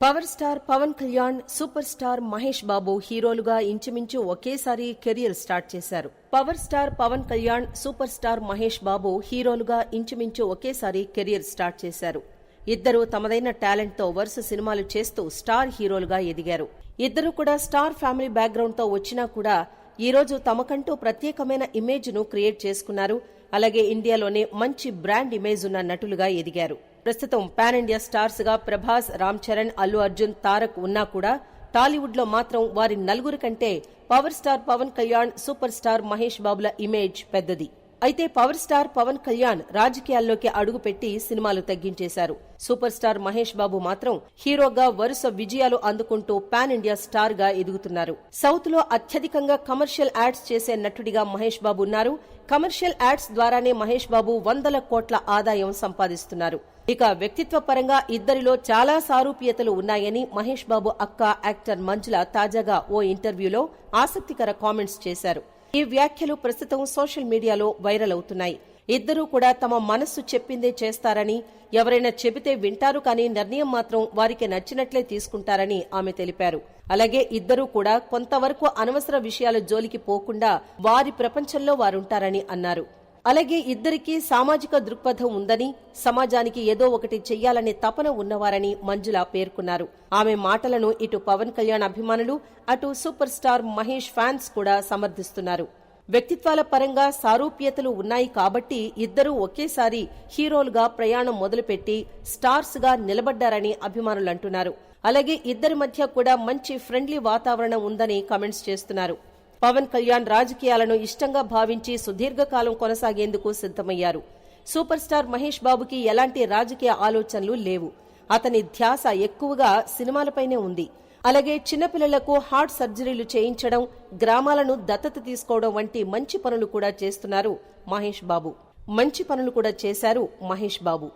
Power star Pawan Kalyan, super star Mahesh Babu హీరోలుగా ఇంచుమించు ఒకేసారి కెరియర్ స్టార్ట్ చేశారు. Power star Pawan Kalyan, super star Mahesh Babu హీరోలుగా ఇంచుమించు ఒకేసారి కెరియర్ స్టార్ట్ చేశారు. ఇద్దరూ తమదైన టాలెంట్ తో వరుస సినిమాలు చేస్తూ స్టార్ హీరోలుగా ఎదిగారు. ఇద్దరూ కూడా స్టార్ ఫ్యామిలీ బ్యాక్గ్రౌండ్ తో వచ్చినా కూడా ఈ రోజు తమకంటూ ప్రత్యేకమైన ఇమేజ్ ను క్రియేట్ చేసుకున్నారు. అలాగే ఇండియాలోనే మంచి బ్రాండ్ ఇమేజ్ ఉన్న నటులుగా ఎదిగారు. ప్రస్తుతం పాన్ ఇండియా స్టార్స్ గా ప్రభాస్, రామ్ చరణ్, అల్లు అర్జున్, తారక్ ఉన్నా కూడా టాలీవుడ్ లో మాత్రం వారి నలుగురి కంటే power star Pawan Kalyan, super star Mahesh బాబుల ఇమేజ్ పెద్దది. అయితే పవర్ స్టార్ పవన్ కళ్యాణ్ రాజకీయాల్లోకి అడుగుపెట్టి సినిమాలు తగ్గించేశారు. సూపర్ స్టార్ మహేష్ బాబు మాత్రం హీరోగా వరుస విజయాలు అందుకుంటూ పాన్ ఇండియా స్టార్ గా ఎదుగుతున్నారు. సౌత్ లో అత్యధికంగా కమర్షియల్ యాడ్స్ చేసే నటుడిగా మహేష్ బాబు ఉన్నారు. కమర్షియల్ యాడ్స్ ద్వారానే మహేష్ బాబు 100 కోట్ల ఆదాయం సంపాదిస్తున్నారు. ఇక వ్యక్తిత్వ పరంగా ఇద్దరిలో చాలా సారూప్యతలు ఉన్నాయని మహేష్ బాబు అక్క యాక్టర్ మంజుల తాజాగా ఓ ఇంటర్వ్యూలో ఆసక్తికర కామెంట్స్ చేశారు. ఈ వ్యాఖ్యలు ప్రస్తుతం సోషల్ మీడియాలో వైరల్ అవుతున్నాయి. ఇద్దరూ కూడా తమ మనస్సు చెప్పిందే చేస్తారని, ఎవరైనా చెబితే వింటారు కానీ నిర్ణయం మాత్రం వారికి నచ్చినట్లే తీసుకుంటారని ఆమె తెలిపారు. అలాగే ఇద్దరూ కూడా కొంతవరకు అనవసర విషయాల జోలికి పోకుండా వారి ప్రపంచంలో వారుంటారని అన్నారు. అలాగే ఇద్దరికీ సామాజిక దృక్పథం ఉందని, సమాజానికి ఏదో ఒకటి చెయ్యాలనే తపన ఉన్నవారని మంజుల పేర్కొన్నారు. ఆమె మాటలను ఇటు పవన్ కళ్యాణ్ అభిమానులు, అటు సూపర్ స్టార్ మహేష్ ఫ్యాన్స్ కూడా సమర్థిస్తున్నారు. వ్యక్తిత్వాల పరంగా సారూప్యతలు ఉన్నాయి కాబట్టి ఇద్దరూ ఒకేసారి హీరోలుగా ప్రయాణం మొదలుపెట్టి స్టార్స్ గా నిలబడ్డారని అభిమానులు అంటున్నారు. అలాగే ఇద్దరి మధ్య కూడా మంచి ఫ్రెండ్లీ వాతావరణం ఉందని కామెంట్స్ చేస్తున్నారు. పవన్ కళ్యాణ్ రాజకీయాలను ఇష్టంగా భావించి సుదీర్ఘకాలం కొనసాగేందుకు సిద్దమయ్యారు. సూపర్ స్టార్ మహేష్ బాబుకి ఎలాంటి రాజకీయ ఆలోచనలు లేవు. అతని ధ్యాస ఎక్కువగా సినిమాలపైనే ఉంది. అలాగే చిన్నపిల్లలకు హార్ట్ సర్జరీలు చేయించడం, గ్రామాలను దత్తత తీసుకోవడం వంటి మంచి పనులు కూడా చేస్తున్నారు మహేష్ బాబు. మంచి పనులు కూడా చేశారు మహేష్ బాబు.